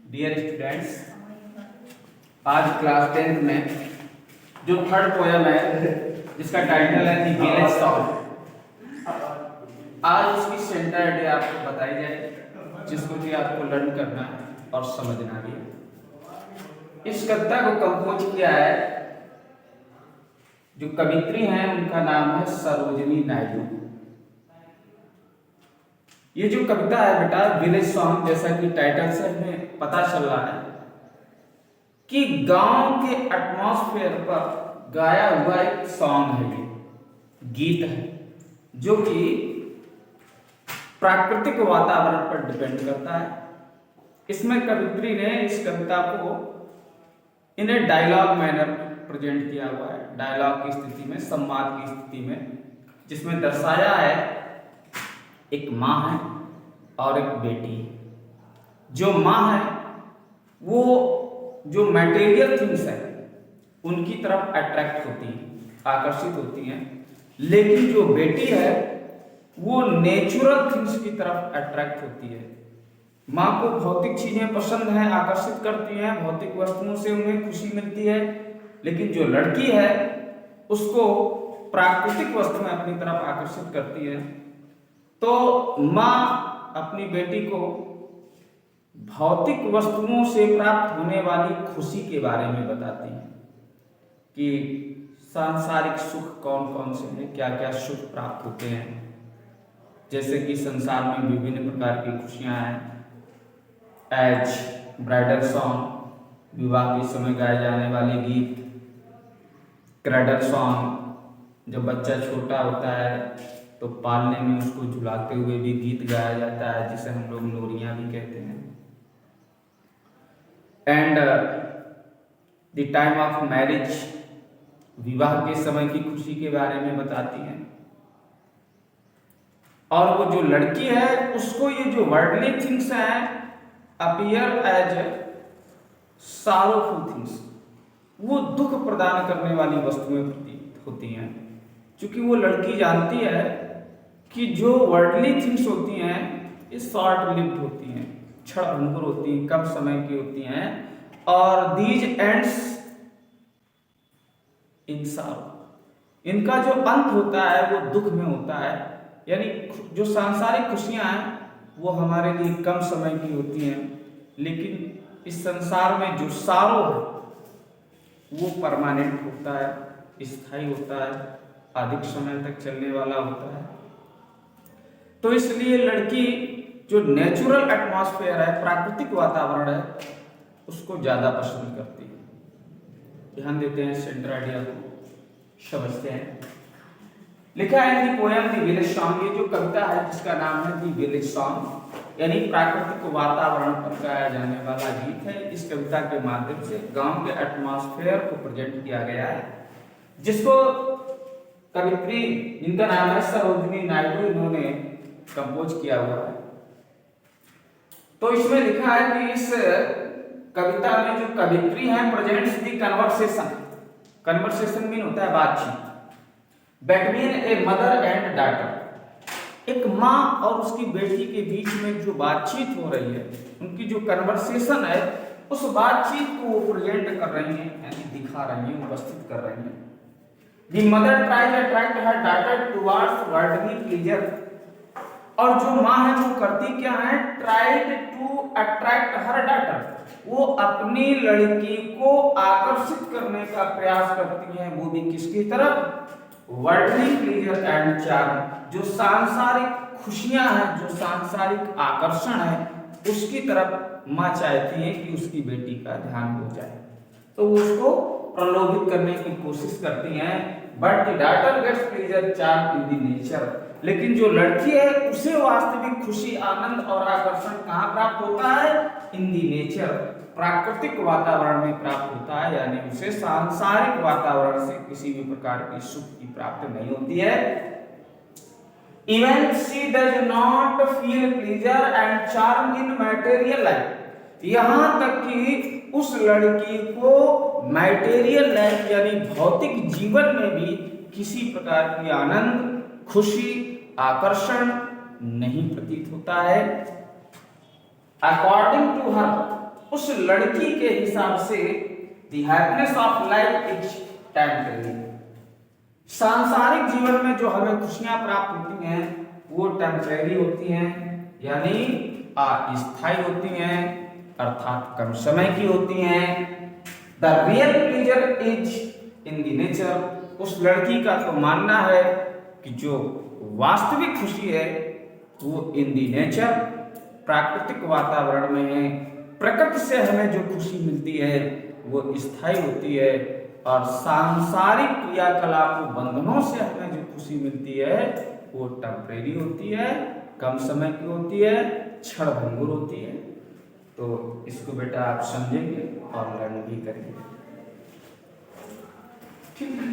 Dear students, आज class 10th में जो थर्ड पोयम है जिसका टाइटल है द विलेज सॉन्ग, आज उसकी सेंटर आइडिया आपको बताई जाएगी, जिसको कि आपको लर्न करना है और समझना भी है। इस कविता को कंपोज किया है, जो कवित्री हैं उनका नाम है सरोजिनी नायडू। ये जो कविता है बेटा विलेज सॉन्ग, जैसा कि टाइटल से हमें पता चल रहा है कि गांव के एटमॉस्फेयर पर गाया हुआ एक सॉन्ग है, ये गीत है जो कि प्राकृतिक वातावरण पर डिपेंड करता है। इसमें कवित्री ने इस कविता को इन ए डायलॉग मैनर प्रेजेंट किया हुआ है, डायलॉग की स्थिति में, संवाद की स्थिति में, जिसमें दर्शाया है एक माँ है और एक बेटी है। जो माँ है वो जो मटेरियल थिंग्स है उनकी तरफ अट्रैक्ट होती है, आकर्षित होती हैं, लेकिन जो बेटी है वो नेचुरल थिंग्स की तरफ अट्रैक्ट होती है। माँ को भौतिक चीजें पसंद हैं, आकर्षित करती हैं, भौतिक वस्तुओं से उन्हें खुशी मिलती है, लेकिन जो लड़की है उसको प्राकृतिक वस्तुएं अपनी तरफ आकर्षित करती है। तो माँ अपनी बेटी को भौतिक वस्तुओं से प्राप्त होने वाली खुशी के बारे में बताती है कि सांसारिक सुख कौन कौन से हैं, क्या क्या सुख प्राप्त होते हैं। जैसे कि संसार में विभिन्न प्रकार की खुशियां हैं, एज ब्राइडल सॉन्ग, विवाह के समय गाए जाने वाले गीत, क्रेडल सॉन्ग, जब बच्चा छोटा होता है तो पालने में उसको झुलाते हुए भी गीत गाया जाता है, जिसे हम लोग लोरियां भी कहते हैं। And the time of marriage, विवाह के समय की खुशी के बारे में बताती हैं। और वो जो लड़की है उसको ये जो वर्ल्डली थिंग्स हैं अपीयर एज सारोफुल थिंग्स, वो दुख प्रदान करने वाली वस्तुएं प्रतीत होती हैं, क्योंकि वो लड़की जानती है कि जो वर्ल्डली थिंग्स होती हैं ये शॉर्ट लिव्ड होती हैं, क्षणभंगुर होती हैं, कम समय की होती हैं, और दीज एंड्स इन सारो, इनका जो अंत होता है वो दुख में होता है। यानी जो सांसारिक खुशियां हैं वो हमारे लिए कम समय की होती हैं, लेकिन इस संसार में जो सारो है वो परमानेंट होता है, स्थायी होता है, अधिक समय तक चलने वाला होता है। तो इसलिए लड़की जो नेचुरल एटमॉस्फेयर है, प्राकृतिक वातावरण है, उसको ज्यादा पसंद करती है। ध्यान देते हैं, सेंटर आइडिया को समझते हैं। लिखा है दी पोयम दी विलेज सॉन्ग, ये जो कविता है जिसका नाम है दी विलेज सॉन्ग, यानी प्राकृतिक वातावरण पर गाया जाने वाला गीत है। इस कविता के माध्यम से गांव के एटमॉस्फेयर को प्रेजेंट किया गया है, जिसको कवित्री जिनका नाम है सरोजिनी नायडू, इन्होंने कंपोज किया हुआ है। तो इसमें लिखा है कि इस कविता में जो कवित्री है प्रेजेंट्स दी कन्वर्सेशन, कन्वर्सेशन मीन होता है बातचीत, between a mother and daughter, एक माँ और उसकी बेटी के बीच में जो बातचीत हो रही है, उनकी जो कन्वर्सेशन है, उस बातचीत को वो प्रेजेंट कर रही हैं, यानी दिखा रही हैं, उपस्थित कर रही हैं। The mother tries attract her daughter towards worldly pleasure, और जो माँ है वो करती क्या है, tried to attract her daughter, वो अपनी लड़की को आकर्षित करने का प्रयास करती है, वो भी किसकी तरफ, वर्ल्डली प्लेजर एंड चार्म, जो सांसारिक खुशियां हैं, जो सांसारिक आकर्षण है, उसकी तरफ माँ चाहती है कि उसकी बेटी का ध्यान हो जाए, तो वो उसको प्रलोभित करने की कोशिश करती हैं। But the daughter gets pleasure charm in the nature, लेकिन जो लड़की है उसे वास्तविक खुशी, आनंद और आकर्षण कहाँ प्राप्त होता है, इन दी नेचर, प्राकृतिक वातावरण में प्राप्त होता है, यानी उसे सांसारिक वातावरण से किसी भी प्रकार की सुख की प्राप्ति नहीं होती है। Even she does not feel pleasure and charm in material life, यहाँ तक कि उस लड़की को मटेरियल लाइफ यानी भौतिक जीवन में भी किसी प्रकार की आनंद, खुशी, आकर्षण नहीं प्रतीत होता है। अकॉर्डिंग टू हर, उस लड़की के हिसाब से the happiness of life is temporary. सांसारिक जीवन में जो हमें खुशियां प्राप्त होती हैं वो टेम्परेरी होती हैं, यानी अस्थायी होती हैं, अर्थात कम समय की होती हैं। The real pleasure is in the nature. उस लड़की का तो मानना है कि जो वास्तविक खुशी है वो इन द नेचर, प्राकृतिक वातावरण में है। प्रकृति से हमें जो खुशी मिलती है वो स्थायी होती है, और सांसारिक क्रियाकलापों बंधनों से हमें जो खुशी मिलती है वो टेम्परेरी होती है, कम समय की होती है, क्षण भंगुर होती है। तो इसको बेटा आप समझेंगे और लर्न भी करेंगे, ठीक है।